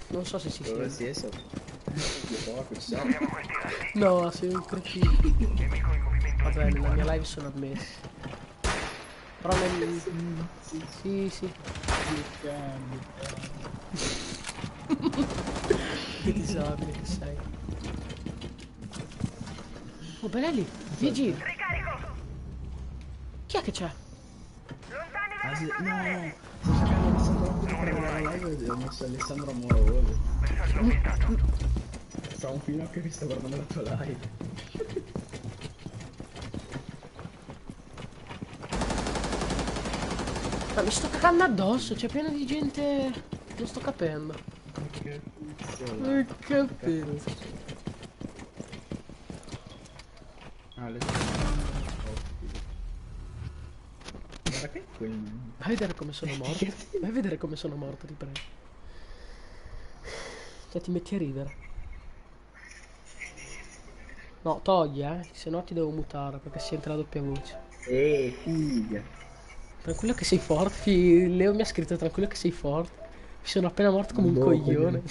Non so se si sente. Dovresti essere. Porco, ci siamo. No, sei un cretino. Vabbè, nella mia live sono ammessi. Però nel... Sì, sì. Che disabile che sei. Oh, Belelli, Gigi! Chi è che c'è? Ah, sì. No, sto cercando Alessandro Appice per vedere la live e ho messo Alessandro Amoroso. Sta un finocchio che sta guardando la tua live. Ma mi sto cagando addosso, c'è pieno di gente. Non sto capendo. Che cazzo Non capendo. Alessandro. Guarda che quel... Vai a vedere come sono morto. Vai a vedere come sono morto, ti prego. Cioè ti metti a ridere. No, togli, se no ti devo mutare perché si entra la doppia voce. figa. Tranquillo che sei forte. Leo mi ha scritto tranquillo che sei forte. Mi sono appena morto come un Boh, coglione.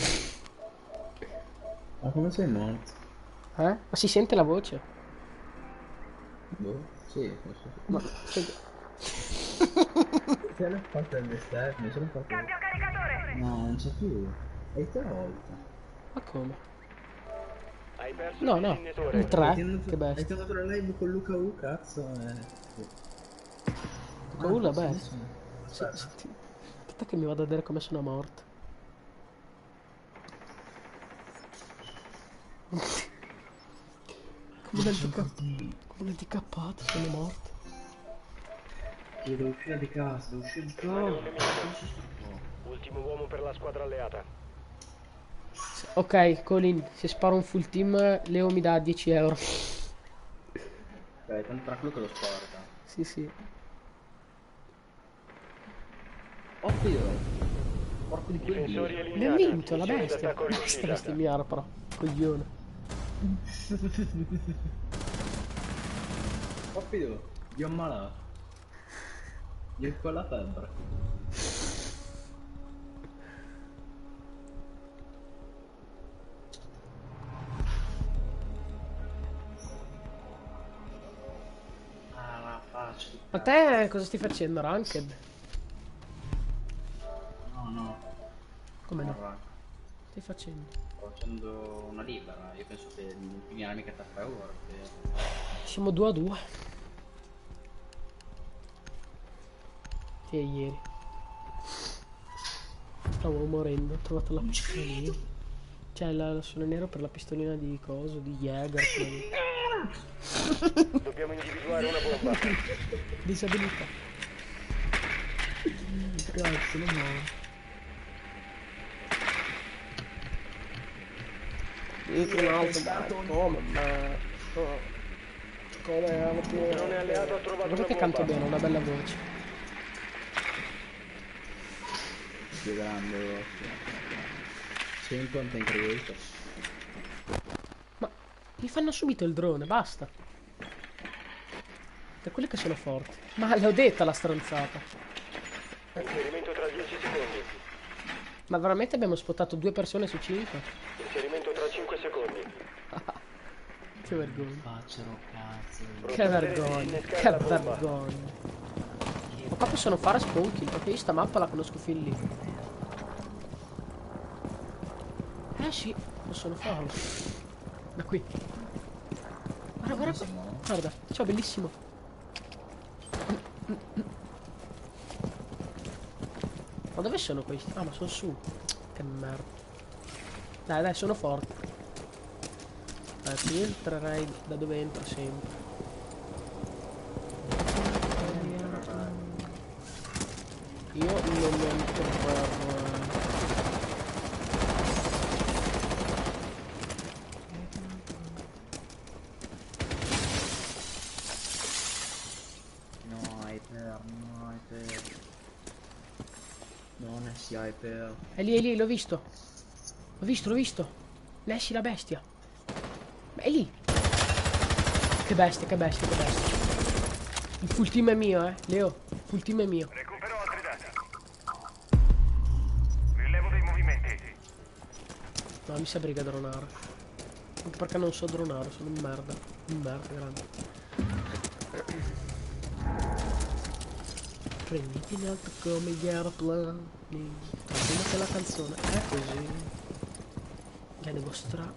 ma come sei morto? Ma si sente la voce? Boh, sì, forse Ma sì. Se l'ho fatta all'esterno, se l'ho fatta... Cambio caricatore! No, non c'è più. È te la volta. Ma come? Hai perso No, il no, disegnatore. il 3, che Hai bestia. tenuto la live con Luca U, cazzo, Paura, forse beh. adesso... Aspetta. Aspetta che mi vado a vedere come sono morto. Come un handicappato sono morto. Io devo uscire di casa, devo uscire di casa. Ultimo uomo per la squadra alleata. Ok, Colin, se sparo un full team, Leo mi dà 10 euro. Ok, tanto tranquillo che lo sporca. Sì, sì. Oddio! Porco di quel Difensori dio. Abbiamo eliminati. vinto, la Missione bestia. d'attacco Basta riuscita. bestemmiare però, coglione. Oddio, io ammalato. Io con la febbre. Ah, la faccia di Ma cazzo. te cosa stai facendo, Ranked? No, no. Come no? Raga, Stai facendo? sto facendo una libera. Io penso che non finirà mica tra 3 ore. Siamo 2 a 2. Sì, ieri. Stavo morendo, ho trovato la pistolina. Cioè, la sono nero per la pistolina di coso, di Jäger. Dobbiamo individuare una bomba. Disabilità. Cazzo, non muovo. Dietro un altro, come? Come? Drone alleato ha trovato Guarda una che canto bomba. bene, ho una bella voce. Più grande, 100 in creator. Ma mi fanno subito il drone, basta. Per quelli che sono forti. Ma l'ho detta la stronzata. Inserimento tra 10 secondi. Ma veramente abbiamo spottato 2 persone su 5? Inserimento tra 5 secondi. Che vergogna. Facciano cazzo. Che vergogna. Che vergogna. Ma qua possono fare spawn kill, perché io sta mappa la conosco fin lì. Sì, possono farlo. Da qui. Guarda, guarda. Guarda, ciao, bellissimo. Ma dove sono questi? Ah, ma sono su. Che merda. Dai, dai, sono forti. Io entrerei da dove entro sempre. Io non entro per... Non è si hyper. È lì, l'ho visto. L'ho visto. Nessi la bestia. È lì. Che bestia, che bestia, che bestia. Il full team è mio, Leo. Il full team è mio. Recupero altri dati. Rilevo dei movimenti. No, mi sa briga dronare. Anche perché non so dronare, sono un merda. Un merda grande. Prenditi in alto come gli aeroplani. Continua che la canzone è così. La devo stra...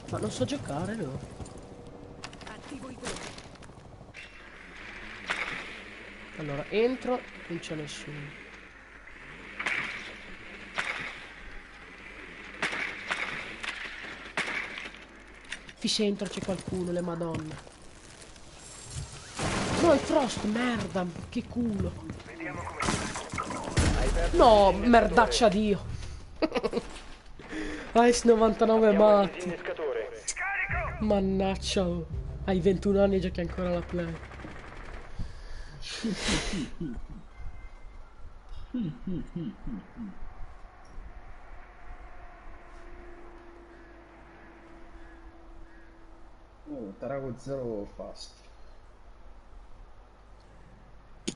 Ma non so giocare, no? Attivo i droni. Allora, entro, non c'è nessuno. Fissi entro, c'è qualcuno, le madonne. No, il Frost, merda, che culo. No, merdaccia Dio. Ice 99 Abbiamo il matti. disinnescatore. Mannaccia, oh. Hai 21 anni e giochi ancora alla play. Tarago 0 fast.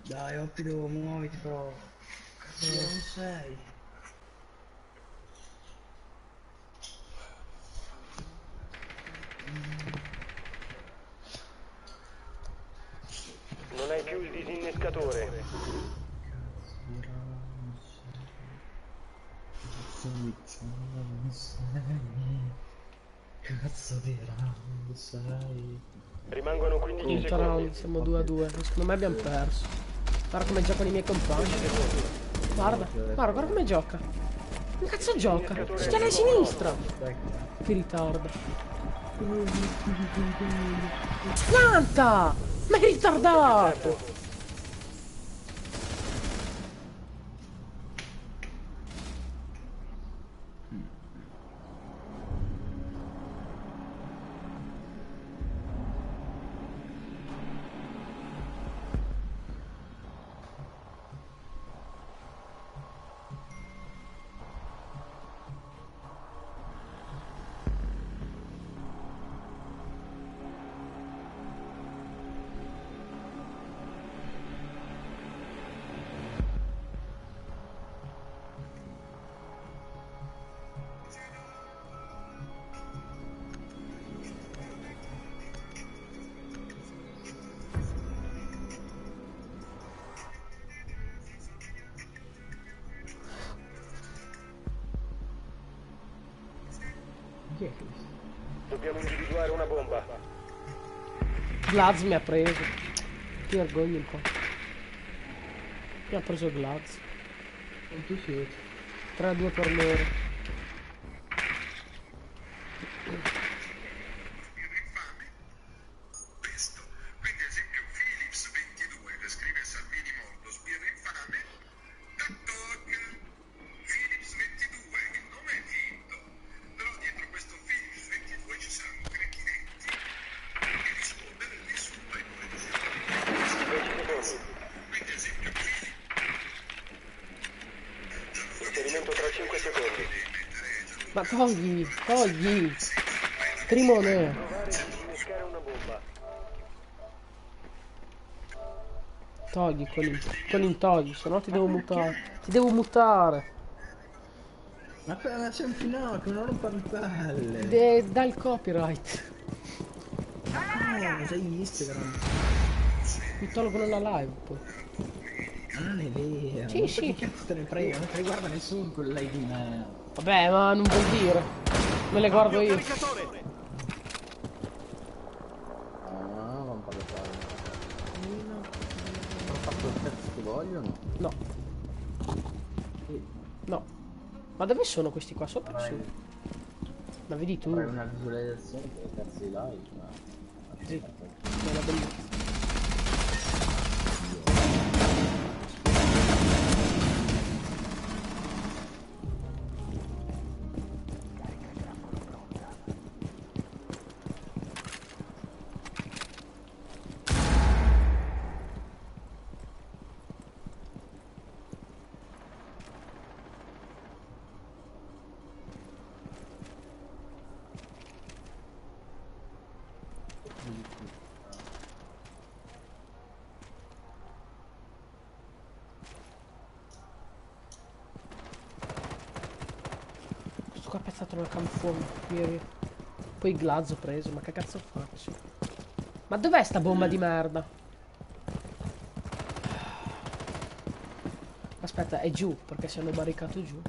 Dai, Oppido, muoviti però. Cazzo, non sei. Non hai più il disinnescatore. Cazzo di round sei. Rimangono 15 Quinto secondi. round, siamo 2 a 2. Secondo me abbiamo perso. Guarda come giocano i miei compagni. Guarda, guarda come gioca. Che cazzo gioca? Schiena a sinistra. Che ritardo. Pianta! Ma è ritardato! Chi è questo? Dobbiamo individuare una bomba. Glaz mi ha preso. Ti vergogni un po'. Mi ha preso Glaz. Quanto siete? 3 a 2 per loro. Questo, quindi ad esempio Philips 22 descrive Salvini morto, sbirra infame, tac Philips 22, il nome è finto, però dietro questo Philips 22 ci saranno crettinetti che rispondere nessuno ai poi 10 secondi. quindi ad esempio Philips Inserimento tra 5 secondi. Ma togli, togli. Crimone. Provare a disinnescare una bomba. Togli Colin togli, se no ti devo mutare. Ti devo mutare. Ma sei un finocchio, non rompere le palle. Dai il copyright. No, sei Instagram. Mi tolgono la live poi. Ma non è vero. Sì, Ma sì. che cazzo te ne frega? Non ti riguarda nessuno quel live di me. Vabbè, ma non vuol dire. Me le guardo io. Ah, non parlo palle. Hanno fatto il cazzo che vogliono. No, no. Ma dove sono questi qua? Sopra o su? Ma vedi tu. Avrai una visualizzazione che cazzo di live, ma... Sì, è una bellezza. Sto qua pezzato nel camfuoco. Via via. Poi il glazzo ho preso, ma che cazzo faccio? Ma dov'è sta bomba di merda? Aspetta, è giù, perché si hanno barricato giù.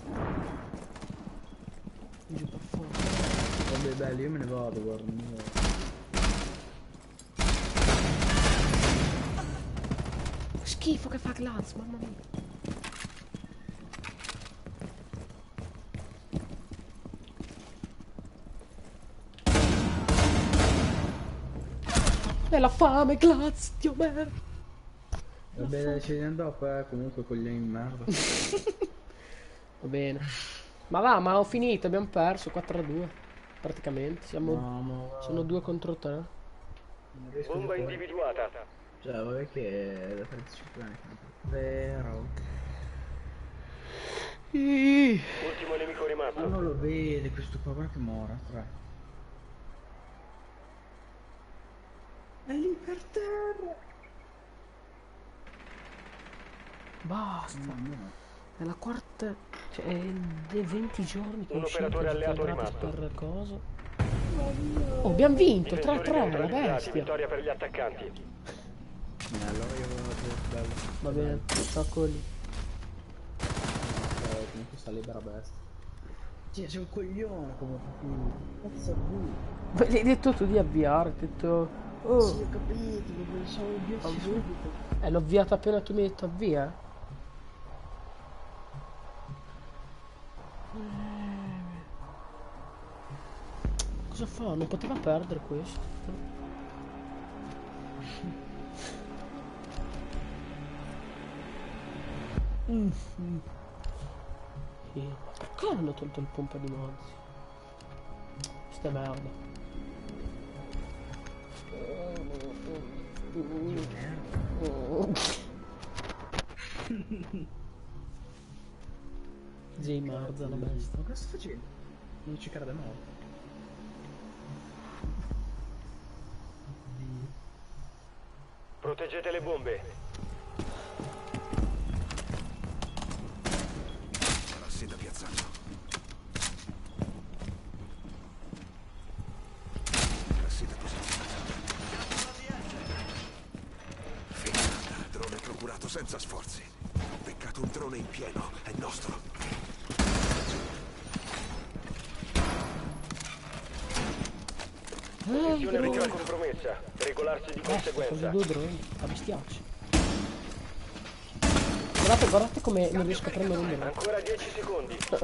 Giù per forza. Vabbè, belli, io me ne vado, guarda. me ne vado. Schifo che fa glazzo, mamma mia. E la fame, glazzo, Dio merda. Vabbè, dai, ci vediamo dopo, comunque coglioni di merda. Va bene. Ma va, ma ho finito, abbiamo perso 4-2. Praticamente, siamo... No, ma... Sono 2 contro 3. non riesco a Bomba giocare. individuata. Cioè, vabbè che è da 35 anni. Vero. Ultimo nemico Ma rimasto. non lo vede questo qua, guarda che mora, 3. È lì per terra. Basta. No. È la quarta... Cioè, è dei 20 giorni che Un uscite operatore alleato gratis rimasto. per cosa. Oh, abbiamo vinto, Difensori 3-3, la neutralizzati. bestia. Vittoria per gli attaccanti. Allora io vado bello. Va bene, stacco lì. Comunque sta libera bestia. Cioè, sei un coglione come cazzo qui. Ma l'hai detto tu di avviare, hai detto... Oh, Sì, ho capito, lo sono avviati Avvio? subito. l'ho avviata appena tu mi hai detto avvia. Cosa fa? Non poteva perdere questo. Sì. Ma perché hanno tolto il pompa di mozzi? Questa è merda. Zay Marza, la bestia. Ma cosa sto facendo? Non ci crede molto. Proteggete le bombe. Classe da piazzato. Classe da posizionata. Finalmente, drone procurato senza sforzi. Peccato un drone in pieno, è nostro. Posizione agricola compromessa. Regolarsi di Sono conseguenza. 2 droni, a bestiacci. Guardate come non riesco a prendere un drone. Ancora 10 secondi. 5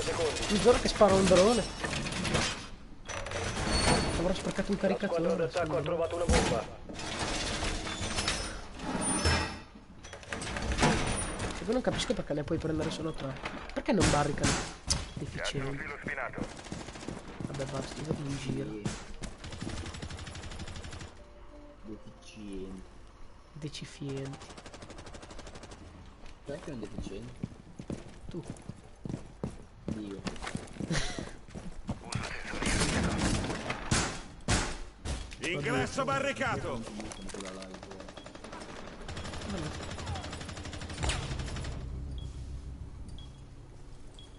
secondi. Mi giuro che spara un drone. Avrò sprecato un La squadra caricatore. d'attacco ha trovato una bomba. Io non capisco perché ne puoi prendere solo 3. Perché non barricano? Deficienti. Vabbè basta, io vado in giro. Deficiente. Decifienti. Sai che è un deficiente? Tu. Dio. Ingresso barricato.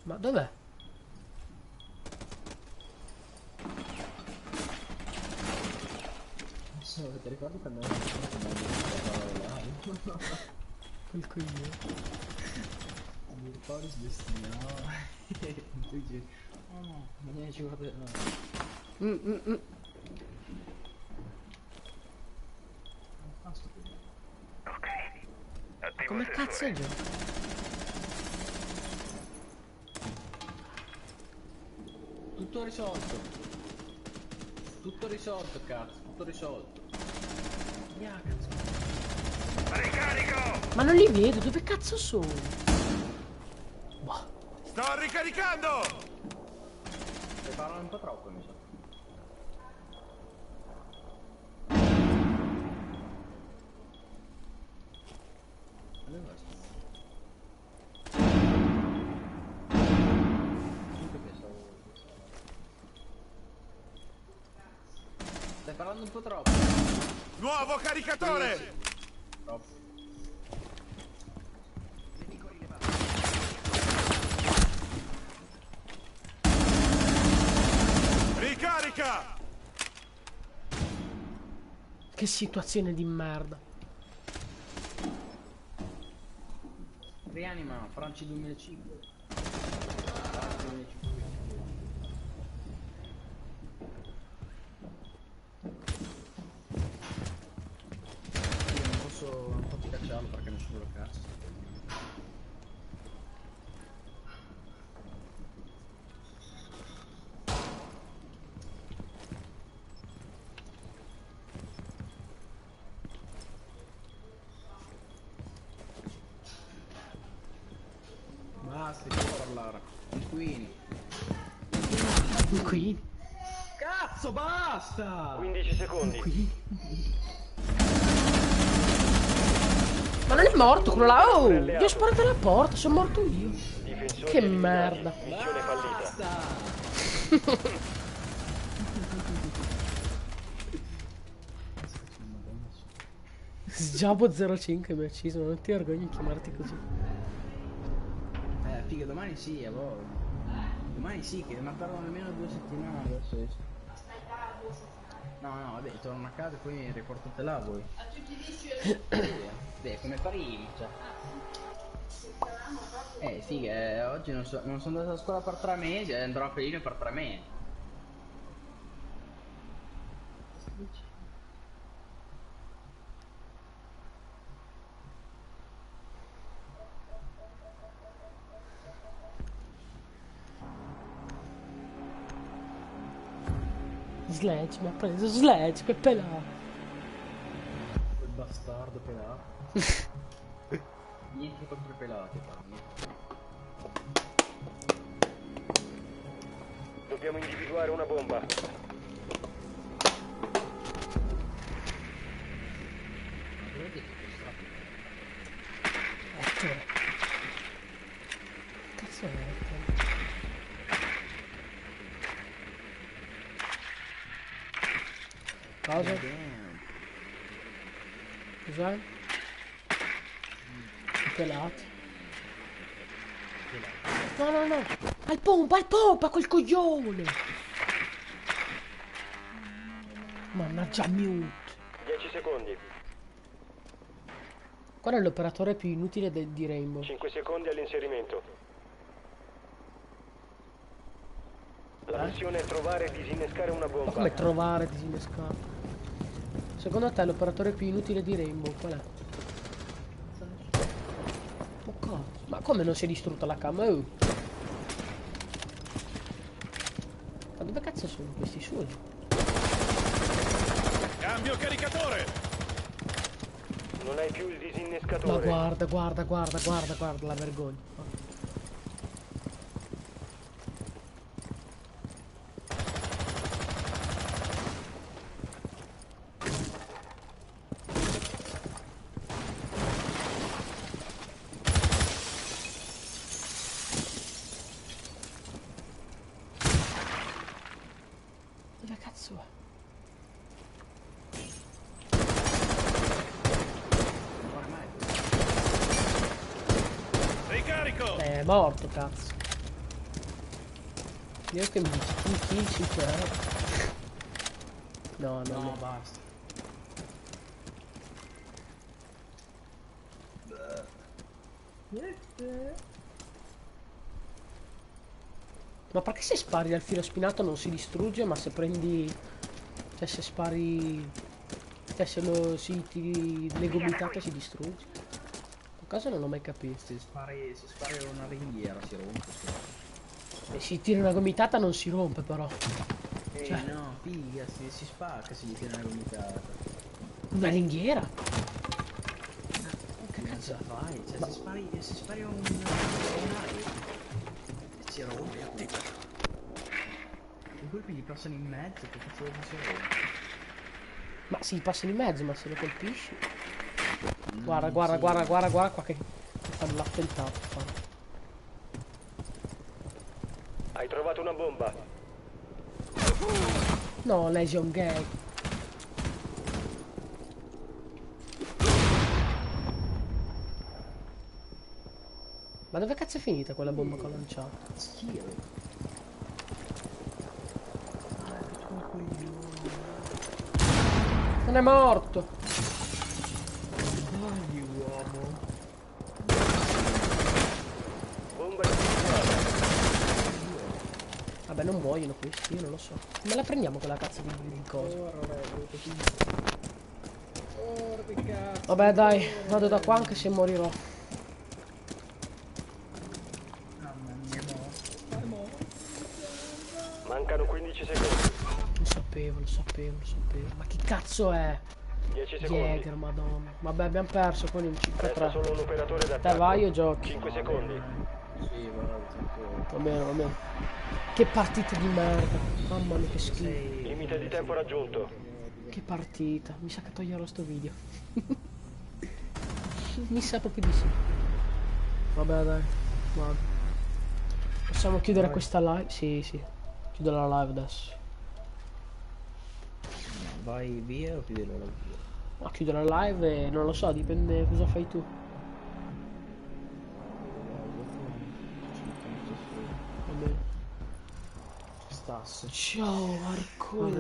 Ma dov'è? Ti ricordi quando era live? Quel coglione. Mi ricordo sdestinato. Tu dici, oh no, non è ci guarda. No. Come cazzo è già? Tutto risolto. Tutto risolto, cazzo. Tutto risolto. Ma non li vedo, dove cazzo sono? Boh. Sto ricaricando! Stai parlando un po' troppo, mi sa. Stai parlando un po' troppo. Nuovo caricatore! Troppo. Che situazione di merda. Rianima, Franci 2005. Franci 2005. Io non posso cacciarlo perché nessuno lo caccia. Basta, devo parlare. Inquini. Qui. Cazzo, basta! 15 secondi. Ma non è morto quello là. Oh, gli ho sparato alla porta, sono morto io. Difensori Che eliminati. merda. Missione fallita. Basta! Sgiabo05 mi ha ucciso, non ti vergogni di chiamarti così. Figa, domani sì, a voi. Domani sì, che non perdono nemmeno 2 settimane adesso esco. No, no, vabbè, torno a casa e poi riportate là voi. Beh, come prima, cioè. Figa, oggi non sono andato a scuola per 3 mesi e andrò a Pelino per 3 mesi. Sledge, mi ha preso Sledge, che pelato. Quel bastardo pelato. Niente contro i pelati, fanno. Dobbiamo individuare una bomba. Ecco. Cazzo è? Cosa? Cos'è? Pelati. No, no, no. Al pompa, quel coglione. Mannaggia mute. 10 secondi. Qual è l'operatore più inutile di Rainbow? 5 secondi all'inserimento. La missione è trovare e disinnescare una Ma bomba. come trovare, disinnescare? Secondo te l'operatore più inutile di Rainbow qual è? Oh, cazzo. Ma come non si è distrutta la cam? Oh. Ma dove cazzo sono questi soli? Cambio caricatore! Non hai più il Ma disinnescatore. guarda la vergogna. Dove cazzo è? Ricarico! È morto, cazzo. Io che mi dici, kill 5 euro. No, no, No, no. basta. Ma perché se spari al filo spinato non si distrugge, ma se prendi... Cioè se spari... Cioè se lo si tiri le gomitate si distrugge. Cosa non ho mai capito. Se spari una ringhiera si rompe. E si tira una gomitata non si rompe però. Cioè. No, figa, si spacca se gli tiene una gomitata. Una ringhiera? Che cazzo fai? Cioè, se spari un aria si rompe. I colpi gli passano in mezzo, che cazzo vuoi fare? Ma si passano in mezzo, ma se lo colpisci. Guarda qua che fanno l'attentato. Hai trovato una bomba. No, Legion Gag. Ma dove cazzo è finita quella bomba che ho lanciato? Schifo. Non è morto. Dai, uomo. Bomba Vabbè, non muoiono questi, io non lo so. Come la prendiamo quella cazzo di cosa? Oh, che cazzo. Vabbè, dai, vado da qua anche se morirò. Mamma mia, no. Mancano 15 secondi. Lo sapevo. Ma che cazzo è? 10 secondi. Jäger, madonna. Vabbè, abbiamo perso con il Resta 5-3. solo un operatore Dai, d'attacco. vai, io giochi. 5 secondi. Sì, va tanto. Va bene. Che partita di merda. Mamma mia, che schifo. Limite di tempo raggiunto. Che partita. Mi sa che toglierò sto video. Mi sa proprio di sì. Vabbè, dai. Vado. Possiamo chiudere questa live? Sì. Chiudo la live adesso. Vai via o chiudi la via? No, chiudo la live e non lo so, dipende cosa fai tu. Va bene. Stasse. Ciao, Marco.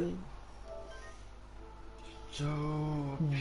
Ciao.